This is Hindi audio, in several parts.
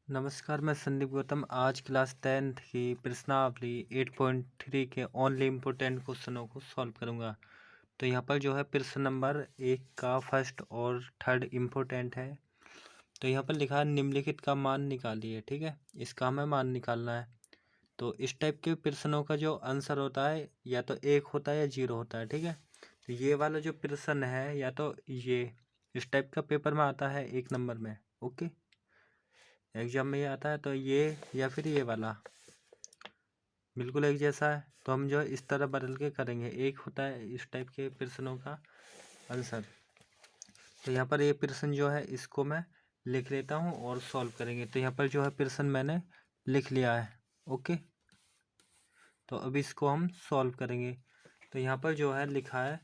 नमस्कार, मैं संदीप गौतम। आज क्लास 10th की प्रश्नावली 8.3 के ओनली इम्पोर्टेंट क्वेश्चनों को सॉल्व करूंगा। तो यहाँ पर जो है प्रश्न नंबर 1 का फर्स्ट और थर्ड इम्पोर्टेंट है। तो यहाँ पर लिखा है निम्नलिखित का मान निकालिए। ठीक है, इसका हमें मान निकालना है। तो इस टाइप के प्रश्नों का जो आंसर होता है या तो 1 होता है या 0 होता है। ठीक है, तो ये वाला जो प्रश्न है या तो ये इस टाइप का पेपर में आता है 1 नंबर में। ओके, एग्जाम में ये आता है, तो ये या फिर ये वाला बिल्कुल एक जैसा है, तो हम जो है इस तरह बदल के करेंगे। एक होता है इस टाइप के प्रश्नों का आंसर। तो यहाँ पर ये प्रश्न जो है इसको मैं लिख लेता हूँ और सॉल्व करेंगे। तो यहाँ पर जो है प्रश्न मैंने लिख लिया है। ओके, तो अब इसको हम सॉल्व करेंगे। तो यहाँ पर जो है लिखा है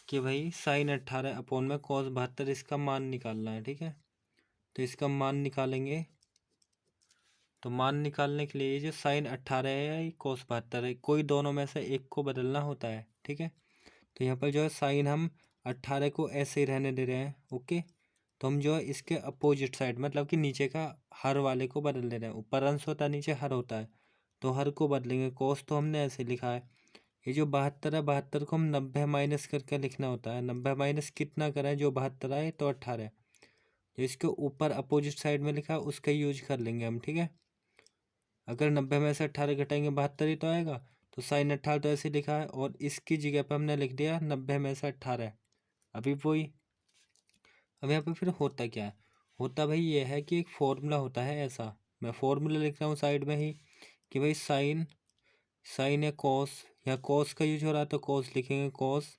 कि भाई साइन 18 अपॉन में कॉस 72, इसका मान निकालना है। ठीक है, तो इसका मान निकालेंगे। तो मान निकालने के लिए ये जो साइन 18 है या कोस 72 है, कोई दोनों में से एक को बदलना होता है। ठीक है, तो यहाँ पर जो है साइन हम 18 को ऐसे ही रहने दे रहे हैं। ओके, तो हम जो है इसके अपोजिट साइड मतलब कि नीचे का हर वाले को बदल दे रहे हैं। ऊपर अंश होता है, नीचे हर होता है, तो हर को बदलेंगे। कोस तो हमने ऐसे लिखा है। ये जो 72 है, 72 को हम 90 माइनस करके लिखना होता है। 90 माइनस कितना करें, जो 72 आए तो 18। जो इसके ऊपर अपोजिट साइड में लिखा है उसका यूज कर लेंगे हम। ठीक है, अगर 90 में से 18 घटाएंगे 72 ही तो आएगा। तो साइन 18 तो ऐसे लिखा है और इसकी जगह पे हमने लिख दिया 90 में से 18। अभी वही, अब यहाँ पे फिर होता क्या है, होता भाई ये है कि एक फॉर्मूला होता है ऐसा। मैं फॉर्मूला लिख रहा हूँ साइड में ही कि भाई साइन साइन या कॉस, या कॉस का यूज हो रहा है तो कॉस लिखेंगे। कॉस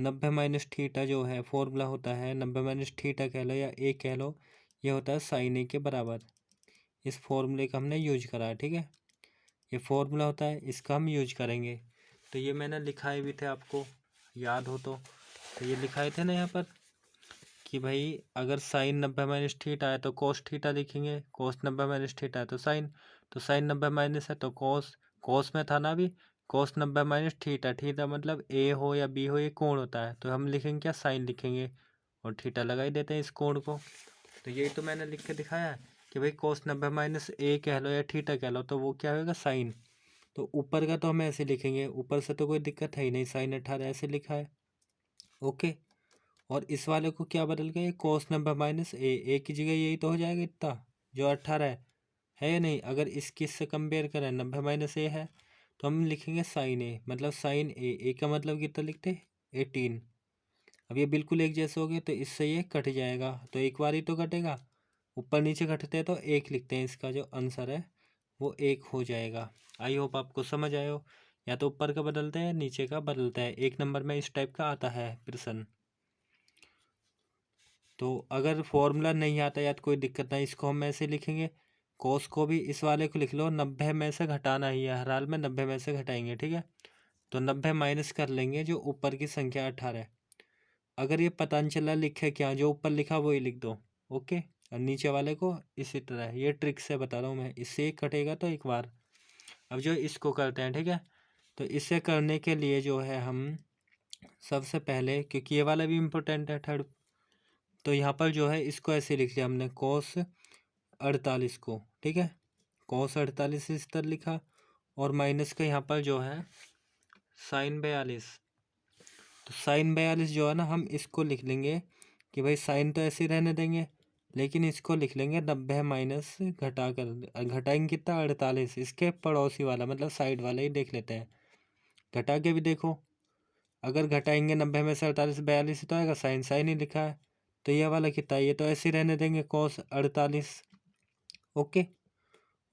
90 माइनस थीटा जो है फॉर्मूला होता है 90 माइनस थीटा कह लो या ए कह लो, ये होता है साइन ए के बराबर। इस फॉर्मूले का हमने यूज करा है। ठीक है, ये फॉर्मूला होता है, इसका हम यूज करेंगे। तो ये मैंने लिखाए भी थे, आपको याद हो तो ये लिखाए थे ना यहाँ पर कि भाई अगर साइन 90 माइनस थीटा है तो कोस थीटा लिखेंगे। कोस 90 माइनस थीटा है तो साइन, तो साइन 90 माइनस है तो कोस, कोस में था ना अभी। कोस 90 माइनस थीटा, थीटा मतलब ए हो या बी हो, ये कोण होता है, तो हम लिखेंगे क्या, साइन लिखेंगे और थीटा लगा ही देते हैं इस कोण को। तो यही तो मैंने लिख के दिखाया कि भाई कोस 90 माइनस ए कह लो या थीटा कह लो, तो वो क्या होगा, साइन। तो ऊपर का तो हम ऐसे लिखेंगे, ऊपर से तो कोई दिक्कत है ही नहीं, साइन 18 ऐसे लिखा है। ओके, और इस वाले को क्या बदल गया, कोस 90 माइनस ए की जगह यही तो हो जाएगा इतना जो 18 है या नहीं। अगर इसकी से कंपेयर करें 90 माइनस ए है तो हम लिखेंगे साइन ए, मतलब साइन ए का मतलब कितना लिखते 18। अब ये बिल्कुल एक जैसे हो गए तो इससे ये कट जाएगा, तो एक बार ही तो कटेगा। ऊपर नीचे घटते हैं तो एक लिखते हैं, इसका जो आंसर है वो एक हो जाएगा। आई होप आपको समझ आए हो। या तो ऊपर का बदलते हैं नीचे का बदलता है, 1 नंबर में इस टाइप का आता है प्रश्न। तो अगर फॉर्मूला नहीं आता या तो कोई दिक्कत नहीं, इसको हम ऐसे लिखेंगे। कोस को भी इस वाले को लिख लो, 90 में से घटाना ही है, हर हाल में 90 में से घटाएंगे। ठीक है, तो 90 माइनस कर लेंगे जो ऊपर की संख्या 18। अगर ये पता नहीं चला लिखे क्या, जो ऊपर लिखा वही लिख दो। ओके, और नीचे वाले को इसी तरह, ये ट्रिक से बता रहा हूँ मैं, इससे एक कटेगा तो एक बार। अब जो इसको करते हैं। ठीक है, तो इसे करने के लिए जो है हम सबसे पहले, क्योंकि ये वाला भी इम्पोर्टेंट है थर्ड, तो यहाँ पर जो है इसको ऐसे लिख लिया हमने कोस 48 को। ठीक है, कोस 48 इस तरह लिखा, और माइनस का यहाँ पर जो है साइन 42। तो साइन 42 जो है ना, हम इसको लिख लेंगे कि भाई साइन तो ऐसे ही रहने देंगे, लेकिन इसको लिख लेंगे 90 माइनस घटा कर, घटाएंगे कितना 48, इसके पड़ोसी वाला मतलब साइड वाला ही देख लेते हैं। घटा के भी देखो, अगर घटाएंगे 90 में से 48 42 तो आएगा, साइन साइन ही लिखा है। तो ये वाला कितना, ये तो ऐसे ही रहने देंगे कोस 48। ओके,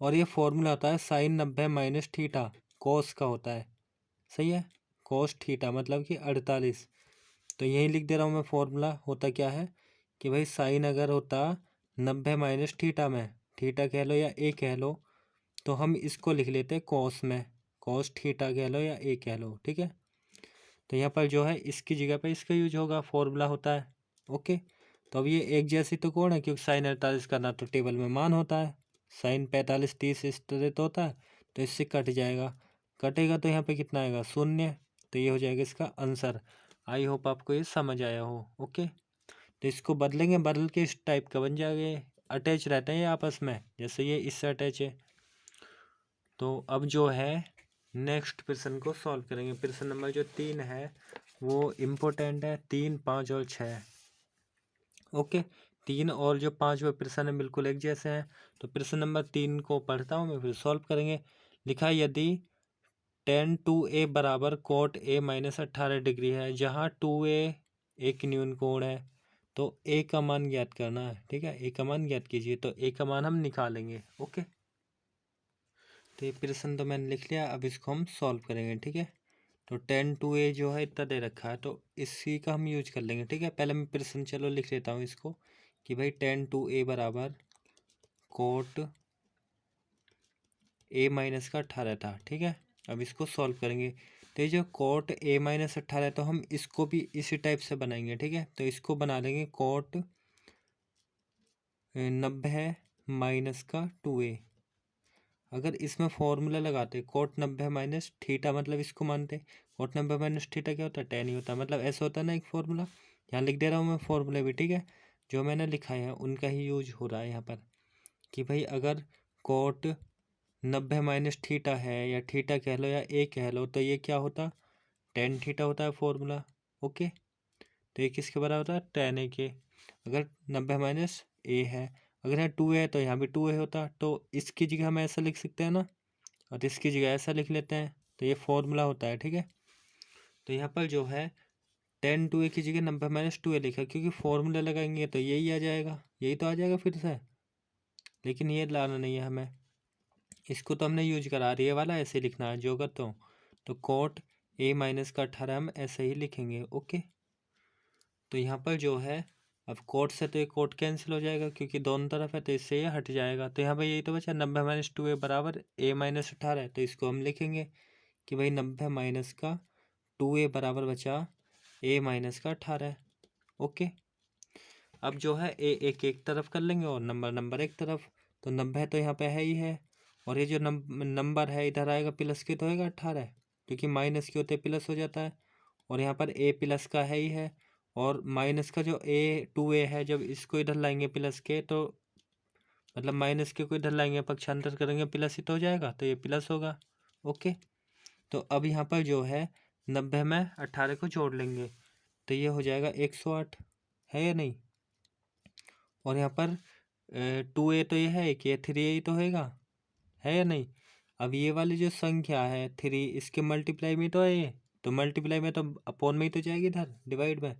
और ये फॉर्मूला होता है साइन 90 माइनस थीटा, कोस का होता है। सही है, कोस थीटा मतलब कि 48। तो यही लिख दे रहा हूँ मैं, फॉर्मूला होता क्या है कि भाई साइन अगर होता 90 माइनस थीटा में, थीटा कह लो या ए कह लो, तो हम इसको लिख लेते कोस में, कोस थीटा कह लो या ए कह लो। ठीक है, तो यहाँ पर जो है इसकी जगह पे इसका यूज होगा, फॉर्मूला होता है। ओके, तो अब ये एक जैसी तो कौन है, क्योंकि साइन 48 करना तो टेबल में मान होता है, साइन 45 30 इस तरह तो होता है, तो इससे कट जाएगा। कटेगा तो यहाँ पे कितना आएगा, शून्य। तो ये हो जाएगा इसका आंसर। आई होप आपको ये समझ आया हो। ओके, तो इसको बदलेंगे, बदल के इस टाइप का बन जाएगा, अटैच रहते हैं ये आपस में, जैसे ये इससे अटैच है। तो अब जो है नेक्स्ट प्रश्न को सॉल्व करेंगे। प्रश्न नंबर जो 3 है वो इम्पोर्टेंट है, 3, 5 और 6। ओके, 3 और जो 5वां प्रश्न है बिल्कुल एक जैसे हैं। तो प्रश्न नंबर 3 को पढ़ता हूँ मैं, फिर सॉल्व करेंगे। लिखा है यदि tan 2a बराबर cot a माइनस 18 डिग्री है, जहाँ 2a एक न्यून कोण है, तो a का मान ज्ञात करना है। ठीक है, a का मान ज्ञात कीजिए। तो a का मान हम निकालेंगे। ओके, तो ये प्रश्न तो मैंने लिख लिया, अब इसको हम सॉल्व करेंगे। ठीक है, तो tan 2a जो है इतना दे रखा है, तो इसी का हम यूज कर लेंगे। ठीक है, पहले मैं प्रश्न चलो लिख लेता हूँ इसको कि भाई tan 2a बराबर cot a माइनस का 18 था। ठीक है, अब इसको सॉल्व करेंगे। तो ये जो cot a माइनस 18 है, तो हम इसको भी इसी टाइप से बनाएंगे। ठीक है, तो इसको बना लेंगे cot 90 माइनस का 2a। अगर इसमें फॉर्मूला लगाते cot 90 माइनस थीटा, मतलब इसको मानते cot 90 माइनस थीटा क्या होता है, tan ही होता है। मतलब ऐसा होता है ना एक फॉर्मूला, यहाँ लिख दे रहा हूँ मैं फॉर्मूला भी। ठीक है, जो मैंने लिखा है उनका ही यूज हो रहा है यहाँ पर कि भाई अगर cot 90 माइनस थीटा है, या थीटा कह लो या ए कह लो, तो ये क्या होता, tan थीटा होता है फॉर्मूला। ओके, तो ये किसके बराबर होता है, tan ए के। अगर 90 माइनस ए है, अगर यहाँ 2a है तो यहाँ भी 2a होता, तो इसकी जगह हम ऐसा लिख सकते हैं ना, और इसकी जगह ऐसा लिख लेते हैं। तो ये फॉर्मूला होता है। ठीक है, तो यहाँ पर जो है tan 2a की जगह 90 माइनस 2a लिखा, क्योंकि फॉर्मूला लगाएंगे तो यही आ जाएगा, यही तो आ जाएगा फिर से। लेकिन ये लाना नहीं है हमें, इसको तो हमने यूज करा, ये वाला ऐसे लिखना है जो करता हूँ। तो cot a माइनस का 18 हम ऐसे ही लिखेंगे। ओके, तो यहाँ पर जो है अब कोट से तो ये कोट कैंसिल हो जाएगा, क्योंकि दोनों तरफ है, तो इससे ये हट जाएगा। तो यहाँ पर यही तो बचा 90 माइनस 2a बराबर a माइनस 18। तो इसको हम लिखेंगे कि भाई 90 माइनस का 2a बराबर बचा a माइनस का 18। ओके, अब जो है ए एक एक तरफ कर लेंगे और नंबर नंबर एक तरफ। तो 90 तो यहाँ पे है ही है, और ये जो नंबर है इधर आएगा प्लस के, तो होएगा 18, क्योंकि माइनस के होते प्लस हो जाता है। और यहाँ पर ए प्लस का है ही है, और माइनस का जो a 2a है, जब इसको इधर लाएंगे प्लस के, तो मतलब माइनस के को इधर लाएंगे पक्षांतर करेंगे प्लस ही तो हो जाएगा, तो ये प्लस होगा। ओके, तो अब यहाँ पर जो है 90 में 18 को जोड़ लेंगे, तो ये हो जाएगा 108, है या नहीं। और यहाँ पर 2a तो ये है कि 3a ही तो है या नहीं। अब ये वाली जो संख्या है 3, इसके मल्टीप्लाई में तो है ये, तो मल्टीप्लाई में तो अपोन में ही तो जाएगी इधर डिवाइड में।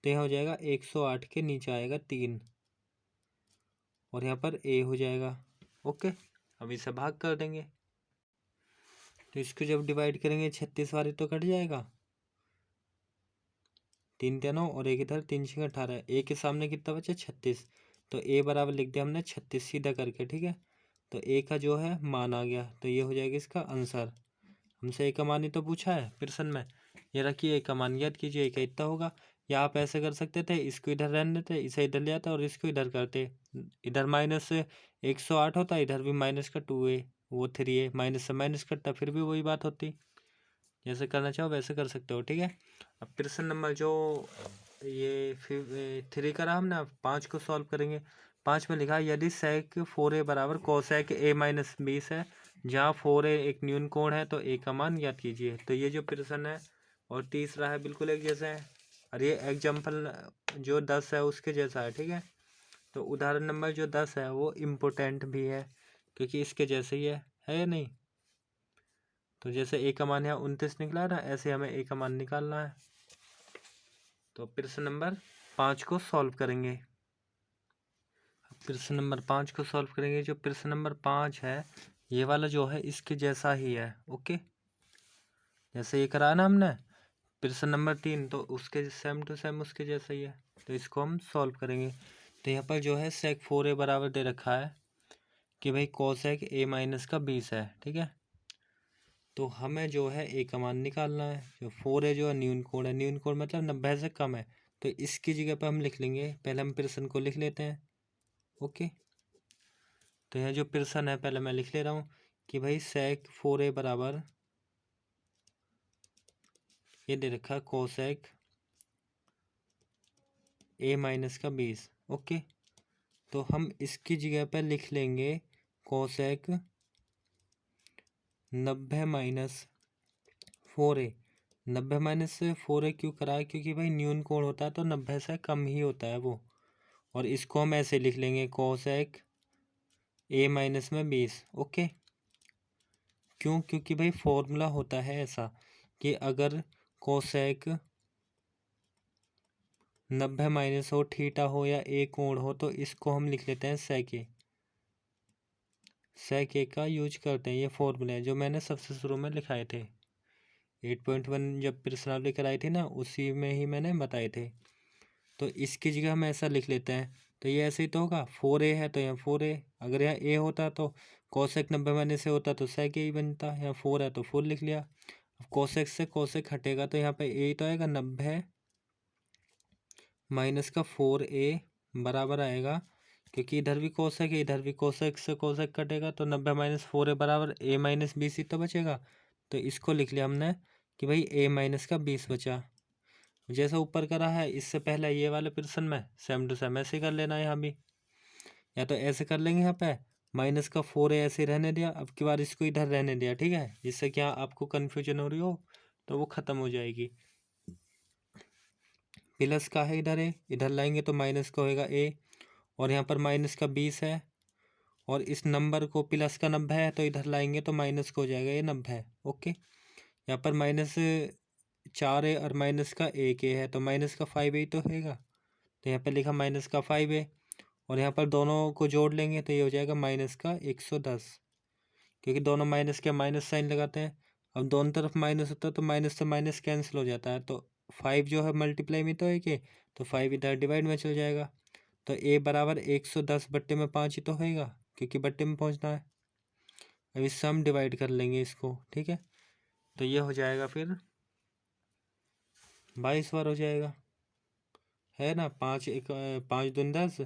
तो यहाँ हो जाएगा 108 के नीचे आएगा 3, और यहाँ पर a हो जाएगा। ओके, अब इसे भाग कर देंगे, तो इसको जब डिवाइड करेंगे 36 वाले तो कट जाएगा, 3 9 और एक इधर 3 6 18, a के सामने कितना बचा 36। तो a बराबर लिख दिया हमने 36 सीधा करके। ठीक है, तो a का जो है मान आ गया, तो ये हो जाएगा इसका आंसर। हमसे a का मान ही तो पूछा है प्रश्न में, ये रखिए a का मान याद कीजिए, a का इतना होगा। या आप ऐसे कर सकते थे, इसको इधर रहने देते, इसे इधर ले आता और इसको इधर करते, इधर माइनस 108 होता, इधर भी माइनस का 2a, वो 3a, माइनस से माइनस कटता, फिर भी वही बात होती। जैसे करना चाहो वैसे कर सकते हो। ठीक है, अब प्रश्न नंबर जो ये 3 करा हमने, अब 5 को सॉल्व करेंगे। 5 में लिखा है यदि sec 4a बराबर cosec a माइनस 20 है, जहाँ 4a एक न्यून कोण है, तो a का मान याद कीजिए। तो ये जो प्रश्न है और तीसरा है बिल्कुल एक जैसे है, और ये एग्जाम्पल जो 10 है उसके जैसा है। ठीक है, तो उदाहरण नंबर जो 10 है वो इम्पोर्टेंट भी है, क्योंकि इसके जैसे ही है या नहीं। तो जैसे a का मान यहाँ 29 निकला ना, ऐसे हमें a का मान निकालना है। तो प्रश्न नंबर 5 को सॉल्व करेंगे। प्रश्न नंबर 5 को सॉल्व करेंगे। जो प्रश्न नंबर 5 है ये वाला जो है इसके जैसा ही है। ओके, जैसे ये करा ना हमने प्रश्न नंबर 3, तो उसके सेम टू सेम उसके जैसा ही है। तो इसको हम सॉल्व करेंगे। तो यहाँ पर जो है sec 4a बराबर दे रखा है कि भाई cosec a माइनस का 20 है। ठीक है, तो हमें जो है a का मान निकालना है। जो 4 है जो है न्यून कोण है, न्यून कोण मतलब 90 से कम है, तो इसकी जगह पर हम लिख लेंगे, पहले हम प्रश्न को लिख लेते हैं। ओके, तो यह जो प्रश्न है पहले मैं लिख ले रहा हूँ कि भाई sec 4a बराबर, ये दे रखा है cosec a माइनस का 20। ओके, तो हम इसकी जगह पर लिख लेंगे cosec 90 minus 4a। 90 minus 4a क्यों करा है? क्योंकि भाई न्यून कोण होता है तो 90 से कम ही होता है वो। और इसको हम ऐसे लिख लेंगे कोसेक a माइनस में 20। ओके, क्यों? क्योंकि भाई फॉर्मूला होता है ऐसा कि अगर कोसेक 90 माइनस हो, थीटा हो या a कोण हो, तो इसको हम लिख लेते हैं सेक a। सेक a का यूज करते हैं, ये फॉर्मूला है जो मैंने सबसे शुरू में लिखाए थे। 8.1 जब प्रश्नावली कराई थी ना, उसी में ही मैंने बताए थे। तो इसकी जगह हम ऐसा लिख लेते हैं, तो ये ऐसे ही तो होगा। 4a है तो यहाँ 4a, अगर यहाँ a होता तो कोसेक 90 माइनस से होता तो सेक a ही बनता। यहाँ 4 है तो 4 लिख लिया। अब कोसेक से कोसेक हटेगा तो यहाँ पे a तो आएगा 90 माइनस का 4a बराबर आएगा, क्योंकि इधर भी कोसेक है इधर भी कोसेक से कोसेक कटेगा तो 90 माइनस 4a बराबर a माइनस 20 ही तो बचेगा। तो इसको लिख लिया हमने कि भाई a माइनस का 20 बचा। जैसा ऊपर करा है इससे पहले ये वाले प्रश्न में सेम टू सेम ऐसे कर लेना है। यहाँ भी या तो ऐसे कर लेंगे, यहाँ पे माइनस का 4a ऐसे रहने दिया, अब की बार इसको इधर रहने दिया, ठीक है, जिससे क्या आपको कन्फ्यूजन हो रही हो तो वो ख़त्म हो जाएगी। प्लस का है इधर है, इधर लाएंगे तो माइनस का होएगा a, और यहाँ पर माइनस का 20 है, और इस नंबर को प्लस का 90 है तो इधर लाएंगे तो माइनस का हो जाएगा ये 90 है। ओके, यहाँ पर माइनस 4 है और माइनस का 1 है तो माइनस का 5 तो होएगा, तो यहाँ पर लिखा माइनस का 5 है, और यहाँ पर दोनों को जोड़ लेंगे तो ये हो जाएगा माइनस का 110, क्योंकि दोनों माइनस के माइनस साइन लगाते हैं। अब दोनों तरफ माइनस होता है तो माइनस से माइनस कैंसिल हो जाता है, तो 5 जो है मल्टीप्लाई में तो है कि, तो 5 इधर डिवाइड में चल जाएगा, तो a बराबर 110 बट्टे में 5 ही तो होएगा, क्योंकि बट्टे में पहुँचना है। अब इससे हम डिवाइड कर लेंगे इसको, ठीक है, तो ये हो जाएगा फिर 22 बार हो जाएगा, है ना। 5 दूनी 10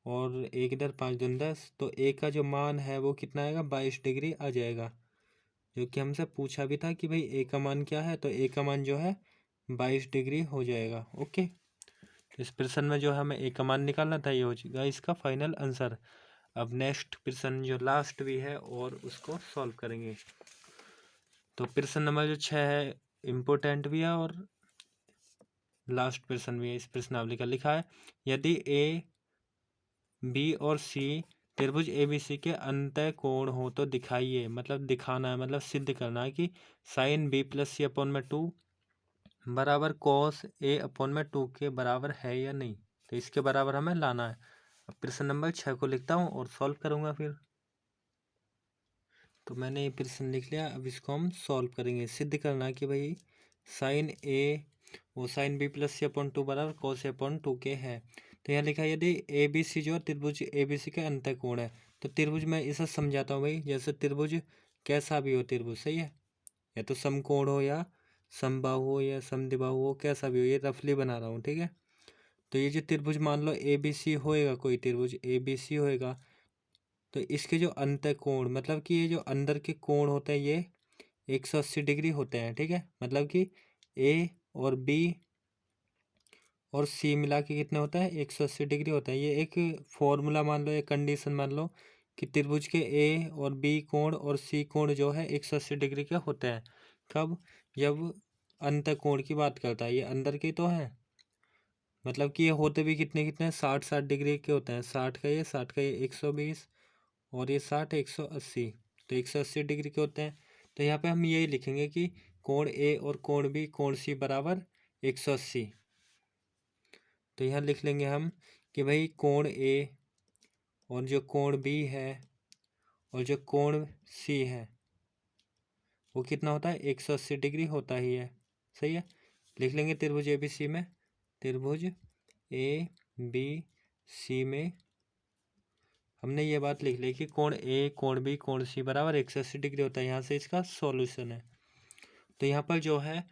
और 1 इधर 5 दूनी 10, तो a का जो मान है वो कितना आएगा, 22 डिग्री आ जाएगा, जो कि हमसे पूछा भी था कि भाई a का मान क्या है, तो a का मान जो है 22 डिग्री हो जाएगा। ओके, तो इस प्रश्न में जो हमें a का मान निकालना था ये हो जाएगा इसका फाइनल आंसर। अब नेक्स्ट प्रश्न जो लास्ट भी है और उसको सॉल्व करेंगे। तो प्रश्न नंबर जो 6 है इम्पोर्टेंट भी है और लास्ट प्रश्न भी है। इस प्रश्नावली का लिखा है, यदि ए बी और सी त्रिभुज ए बी सी के अंतः कोण हो तो दिखाइए, मतलब दिखाना है, मतलब सिद्ध करना है कि साइन बी प्लस सी अपॉन में 2 बराबर कॉस ए अपॉन में 2 के बराबर है या नहीं। तो इसके बराबर हमें लाना है। अब प्रश्न नंबर 6 को लिखता हूँ और सॉल्व करूँगा फिर। तो मैंने ये प्रश्न लिख लिया, अब इसको हम सॉल्व करेंगे। सिद्ध करना है कि भाई साइन ए वो साइन बी प्लस सी अपॉन 2 बराबर कॉस ए अपॉन 2 के है। तो यहाँ लिखा है यदि ए बी सी जो त्रिभुज ए बी सी के अंतः कोण है, तो त्रिभुज मैं इसे समझाता हूँ भाई। जैसे त्रिभुज कैसा भी हो त्रिभुज, सही है, या तो समकोण हो या समबाहु हो या समद्विबाहु हो, कैसा भी हो, ये रफली बना रहा हूँ, ठीक है। तो ये जो त्रिभुज मान लो ए बी सी होएगा, कोई त्रिभुज ए बी सी होएगा, तो इसके जो अंतः कोण, मतलब कि ये जो अंदर के कोण होते हैं ये 180 डिग्री होते हैं, ठीक है। मतलब कि ए और बी और सी मिला के कितने होता है, 180 डिग्री होता है। ये एक फॉर्मूला मान लो, एक कंडीशन मान लो कि त्रिभुज के ए और बी कोण और सी कोण जो है 180 डिग्री के होते हैं। कब? जब अंत कोण की बात करता है, ये अंदर के तो है, मतलब कि ये होते भी कितने कितने 60 डिग्री के होते हैं। 60 का ये 60 का ये 120 और ये 60 180, तो 180 डिग्री के होते हैं। तो यहाँ पे हम यही लिखेंगे कि कोण ए और कोण बी कोण सी बराबर 180। तो यहाँ लिख लेंगे हम कि भाई कोण ए और जो कोण बी है और जो कोण सी है वो कितना होता है, 180 डिग्री होता ही है, सही है। लिख लेंगे त्रिभुज ए बी सी में, त्रिभुज ए बी सी में हमने ये बात लिख ली कि कोण ए कोण बी कोण सी बराबर 180 डिग्री होता है। यहाँ से इसका सॉल्यूशन है। तो यहाँ पर जो है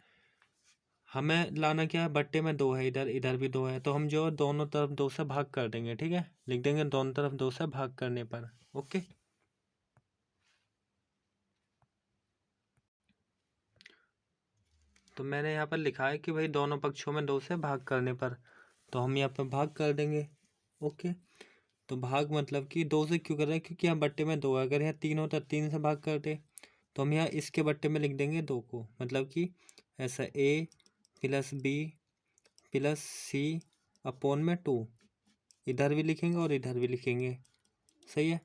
हमें लाना क्या है, बट्टे में 2 है, इधर इधर भी 2 है, तो हम जो दोनों तरफ 2 से भाग कर देंगे, ठीक है, लिख देंगे दोनों तरफ 2 से भाग करने पर। ओके, तो मैंने यहाँ पर लिखा है कि भाई दोनों पक्षों में 2 से भाग करने पर, तो हम यहाँ पर भाग कर देंगे। ओके, तो भाग मतलब कि 2 से क्यों कर रहे हैं, क्योंकि यहाँ बट्टे में 2 है। अगर यहाँ 3 होता 3 से भाग करते तो हम यहाँ इसके बट्टे में लिख देंगे 2 को, मतलब कि ऐसा a plus b plus c upon में 2, इधर भी लिखेंगे और इधर भी लिखेंगे। सही है।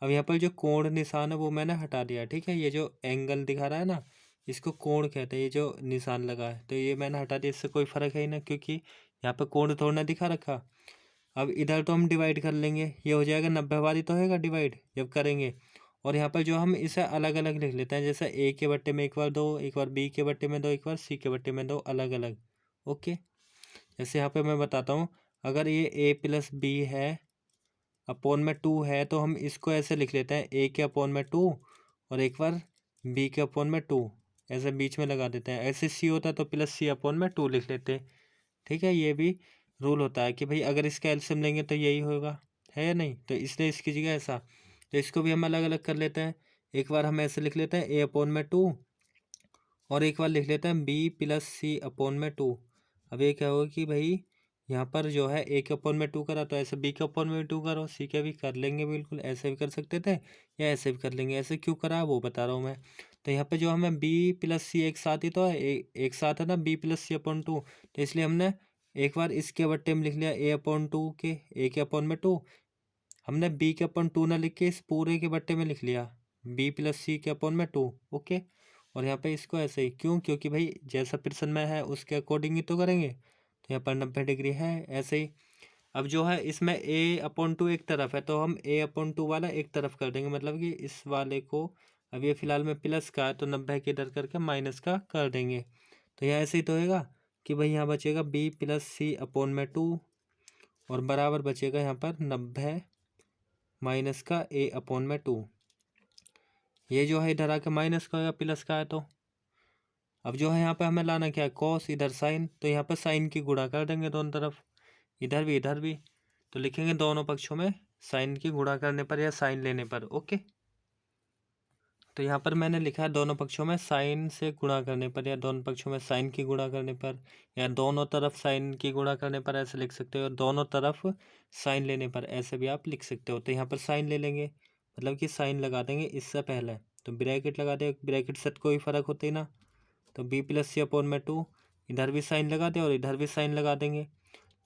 अब यहाँ पर जो कोण निशान है वो मैंने हटा दिया, ठीक है। ये जो एंगल दिखा रहा है ना, इसको कोण कहते हैं। ये जो निशान लगा है तो ये मैंने हटा दिया, इससे कोई फर्क है ही ना, क्योंकि यहाँ पे कोण थोड़ा ना दिखा रखा। अब इधर तो हम डिवाइड कर लेंगे, ये हो जाएगा 90 वाली तो होगा डिवाइड जब करेंगे। और यहाँ पर जो हम इसे अलग अलग लिख लेते हैं, जैसे ए के बट्टे में एक बार 2, एक बार बी के बट्टे में 2, एक बार सी के बट्टे में 2, अलग अलग। ओके, जैसे यहाँ पे मैं बताता हूँ, अगर ये ए प्लस बी है अपॉन में 2 है तो हम इसको ऐसे लिख लेते हैं, ए के अपॉन में 2 और एक बार बी के अपॉन में 2, ऐसे बीच में लगा देते हैं। ऐसे सी होता है तो प्लस सी अपॉन में 2 लिख लेते हैं, ठीक है। ये भी रूल होता है कि भाई अगर इसका एलसीएम लेंगे तो यही होगा, है या नहीं। तो इसलिए इसकी जगह ऐसा, तो इसको भी हम अलग अलग कर लेते हैं। एक बार हम ऐसे लिख लेते हैं ए अपॉन में 2 और एक बार लिख लेते हैं बी प्लस सी अपॉन में 2। अब ये क्या होगा कि भाई यहाँ पर जो है ए के अपॉन में 2 करा तो ऐसे बी के अपॉन में 2 करो, सी के भी कर लेंगे, बिल्कुल ऐसे भी कर सकते थे या ऐसे भी कर लेंगे। ऐसे क्यों करा वो बता रहा हूँ मैं। तो यहाँ पे जो हमें बी प्लस सी एक साथ ही तो है, एक साथ है ना बी प्लस सी अपॉन 2, तो इसलिए हमने एक बार इसके बट्टे में लिख लिया ए अपॉन 2 के, ए के अपॉन में 2। हमने बी के अपॉन 2 ना लिख के इस पूरे के बट्टे में लिख लिया बी प्लस सी के अपॉन में 2। ओके, और यहाँ पे इसको ऐसे ही क्यों, क्योंकि भाई जैसा प्रश्न में है उसके अकॉर्डिंग ही तो करेंगे। तो यहाँ पर 90 डिग्री है ऐसे ही। अब जो है इसमें ए अपॉन 2 एक तरफ है तो हम ए अपॉन 2 वाला एक तरफ कर देंगे, मतलब कि इस वाले को, अब ये फिलहाल में प्लस का है तो 90 के इधर करके माइनस का कर देंगे। तो यहाँ ऐसे ही तो होगा कि भाई यहाँ बचेगा बी प्लस सी अपॉन में 2 और बराबर बचेगा यहाँ पर 90 माइनस का ए अपॉन में 2। ये जो है इधर आके माइनस का होगा, प्लस का है तो अब जो है यहाँ पे हमें लाना क्या है, कॉस, इधर साइन, तो यहाँ पर साइन की गुणा कर देंगे दोनों तरफ, इधर भी इधर भी। तो लिखेंगे दोनों पक्षों में साइन की गुणा करने पर या साइन लेने पर। ओके, तो यहाँ पर मैंने लिखा है दोनों पक्षों में साइन से गुणा करने पर या दोनों पक्षों में साइन की गुणा करने पर या दोनों तरफ साइन की गुणा करने पर ऐसे लिख सकते हो, और दोनों तरफ साइन लेने पर ऐसे भी आप लिख सकते हो। तो यहाँ पर साइन ले लेंगे, मतलब कि साइन लगा देंगे इससे पहले, तो ब्रैकेट लगा दे, ब्रैकेट से कोई फर्क होता ही ना। तो बी प्लस सी अपॉन में 2, इधर भी साइन लगा दें और इधर भी साइन लगा देंगे।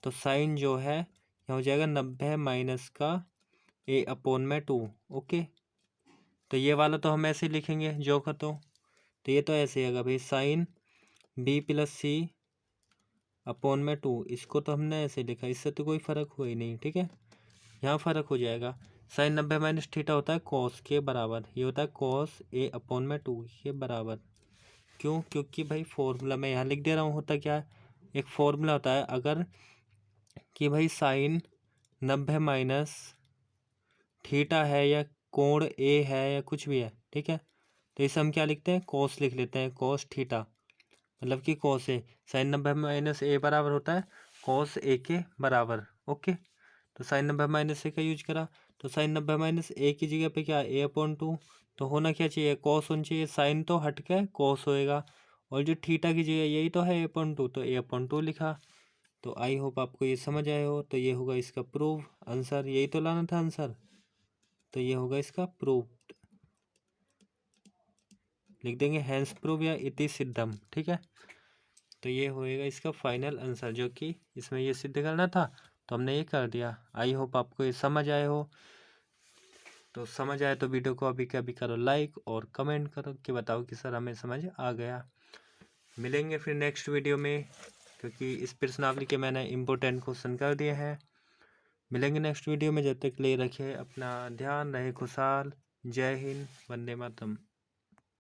तो साइन जो है यहाँ हो जाएगा 90 माइनस का ए अपॉन में 2। ओके, तो ये वाला तो हम ऐसे ही लिखेंगे जो का तो ये तो ऐसे ही होगा भाई, साइन बी प्लस सी अपॉन में 2, इसको तो हमने ऐसे लिखा, इससे तो कोई फ़र्क हुआ ही नहीं, ठीक है। यहाँ फ़र्क हो जाएगा, साइन 90 माइनस थीटा होता है कॉस के बराबर, ये होता है कॉस ए अपॉन में 2 के बराबर। क्यों, क्योंकि भाई फॉर्मूला मैं यहाँ लिख दे रहा हूँ, होता क्या है, एक फॉर्मूला होता है अगर कि भाई साइन 90 माइनस थीटा है या कोण ए है या कुछ भी है, ठीक है, तो इसे हम क्या लिखते हैं, कॉस लिख लेते हैं, कॉस थीटा, मतलब कि कॉस ए, साइन 90 माइनस ए बराबर होता है कॉस ए के बराबर। ओके, तो साइन 90 माइनस ए का यूज करा, तो साइन 90 माइनस ए की जगह पे क्या, ए अपॉन 2, तो होना क्या चाहिए, कॉस होना चाहिए, साइन तो हट के कॉस होएगा, और जो थीटा की जगह यही तो है ए अपॉन 2, तो ए अपॉन 2 लिखा। तो आई होप आपको ये समझ आए हो। तो ये होगा इसका प्रूफ आंसर, यही तो लाना था आंसर, तो ये होगा इसका प्रूफ, लिख देंगे हैंस प्रूफ या इति सिद्धम, ठीक है। तो ये होएगा इसका फाइनल आंसर, जो कि इसमें ये सिद्ध करना था तो हमने ये कर दिया। आई होप आपको ये समझ आए हो। तो समझ आए तो वीडियो को अभी के अभी करो लाइक और कमेंट करो कि बताओ कि सर हमें समझ आ गया। मिलेंगे फिर नेक्स्ट वीडियो में, क्योंकि इस प्रश्नावली के मैंने इम्पोर्टेंट क्वेश्चन कर दिए हैं। मिलेंगे नेक्स्ट वीडियो में, जब तक ले रखे अपना ध्यान, रहे खुशहाल। जय हिंद, वंदे मातरम।